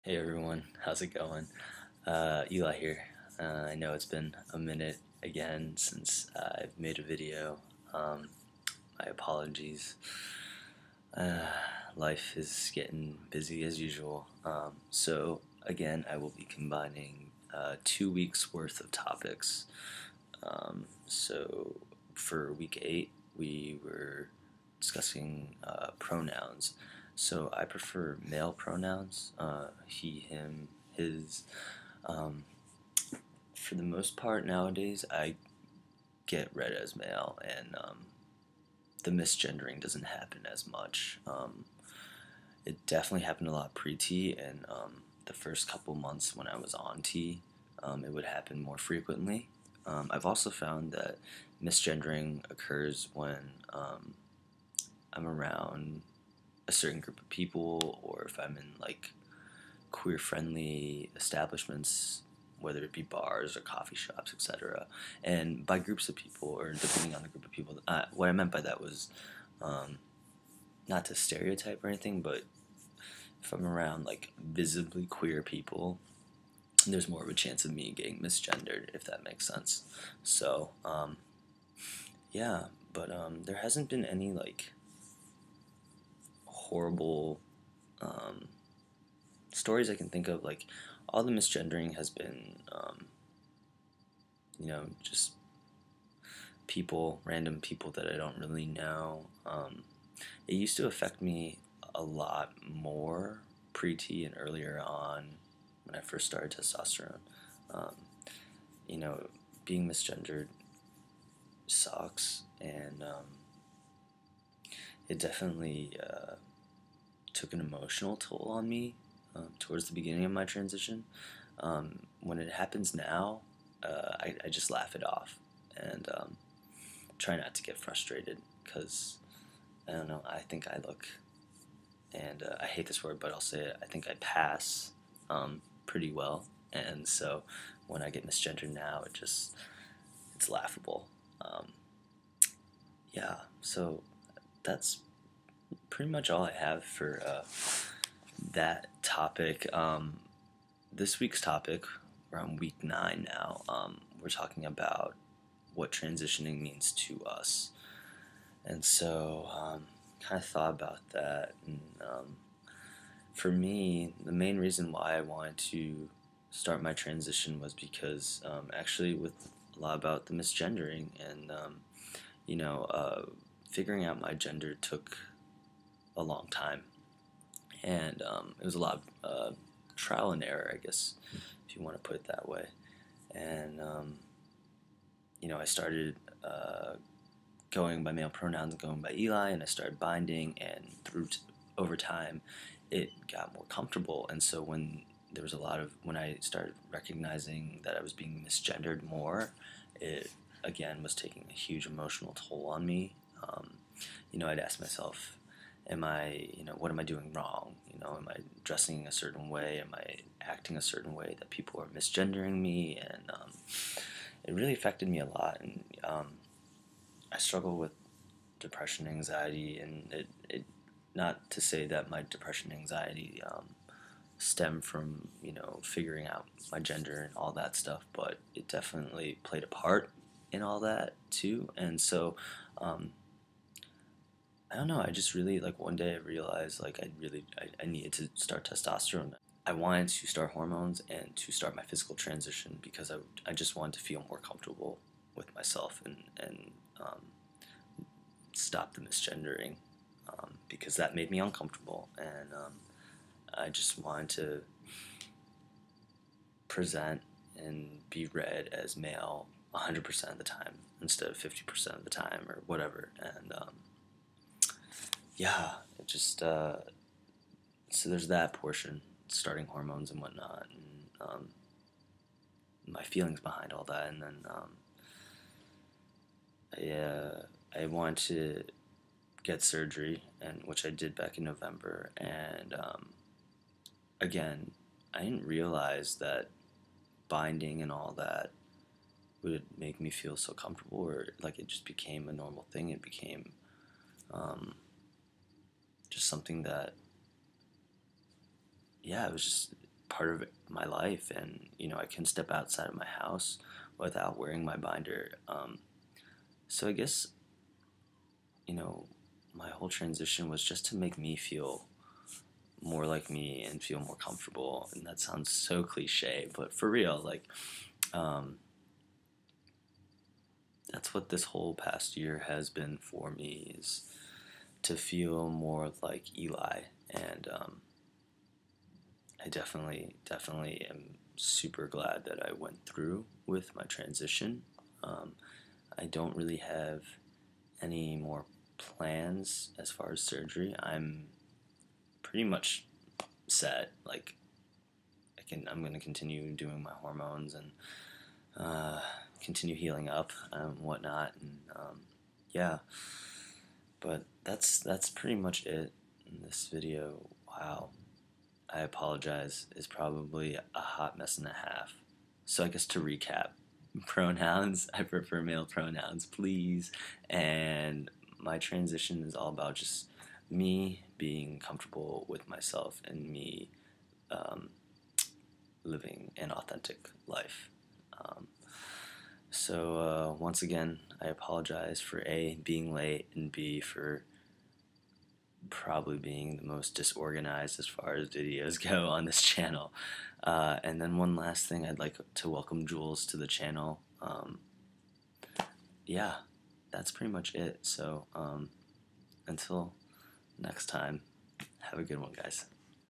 Hey everyone, how's it going? Eli here. I know it's been a minute again since I've made a video. My apologies. Uh, Life is getting busy as usual. So, again, I will be combining 2 weeks worth of topics. So, for week 8, we were discussing pronouns. So I prefer male pronouns, he, him, his. Um, for the most part nowadays, I get read as male, and the misgendering doesn't happen as much. It definitely happened a lot pre-T, and the first couple months when I was on T, it would happen more frequently. I've also found that misgendering occurs when I'm around a certain group of people, or if I'm in like queer friendly establishments, whether it be bars or coffee shops, etc. And by groups of people, or depending on the group of people, what I meant by that was um, not to stereotype or anything, but if I'm around like visibly queer people, there's more of a chance of me getting misgendered, if that makes sense. So, yeah, but there hasn't been any like horrible um, stories I can think of. Like, all the misgendering has been, just people, random people that I don't really know. It used to affect me a lot more pre-T and earlier on when I first started testosterone. Um, you know, being misgendered sucks, and it definitely took an emotional toll on me towards the beginning of my transition. When it happens now, I just laugh it off and try not to get frustrated because I don't know. I think I look, and I hate this word, but I'll say it. I think I pass pretty well, and so when I get misgendered now, it's laughable. Um, yeah, so that's pretty much all I have for that topic. This week's topic, we're on week 9 now. We're talking about what transitioning means to us. And so, kind of thought about that. And for me, the main reason why I wanted to start my transition was because actually, with a lot about the misgendering and, you know, figuring out my gender took a long time. And it was a lot of trial and error, I guess, if you want to put it that way. And, I started going by male pronouns and going by Eli, and I started binding, and over time, it got more comfortable. And so when I started recognizing that I was being misgendered more, it again was taking a huge emotional toll on me. I'd ask myself, what am I doing wrong? Am I dressing a certain way? Am I acting a certain way that people are misgendering me? And it really affected me a lot. And I struggle with depression, anxiety, and it not to say that my depression, anxiety stem from figuring out my gender and all that stuff, but it definitely played a part in all that too. And so I don't know, I just really, like, one day I realized, like, I needed to start testosterone. I wanted to start hormones and to start my physical transition because I just wanted to feel more comfortable with myself, and stop the misgendering, because that made me uncomfortable, and I just wanted to present and be read as male 100% of the time instead of 50% of the time or whatever. And yeah, it just so there's that portion, starting hormones and whatnot, and my feelings behind all that. And then I wanted to get surgery, and which I did back in November. And again, I didn't realize that binding and all that would make me feel so comfortable, or like it just became a normal thing. It became just something that, yeah, it was just part of my life, and I can step outside of my house without wearing my binder. So I guess my whole transition was just to make me feel more like me and feel more comfortable. And that sounds so cliche, but for real, like, that's what this whole past year has been for me, is to feel more like Eli. And I definitely am super glad that I went through with my transition. I don't really have any more plans as far as surgery. I'm pretty much set. Like, I'm gonna continue doing my hormones and continue healing up and whatnot. And yeah, but that's pretty much it in this video. Wow, I apologize. It's probably a hot mess and a half. So I guess to recap, pronouns, I prefer male pronouns, please. And my transition is all about just me being comfortable with myself and me living an authentic life. So once again, I apologize for A, being late, and B, for probably being the most disorganized as far as videos go on this channel. And then one last thing, I'd like to welcome Jules to the channel. Yeah, that's pretty much it. So until next time, have a good one, guys.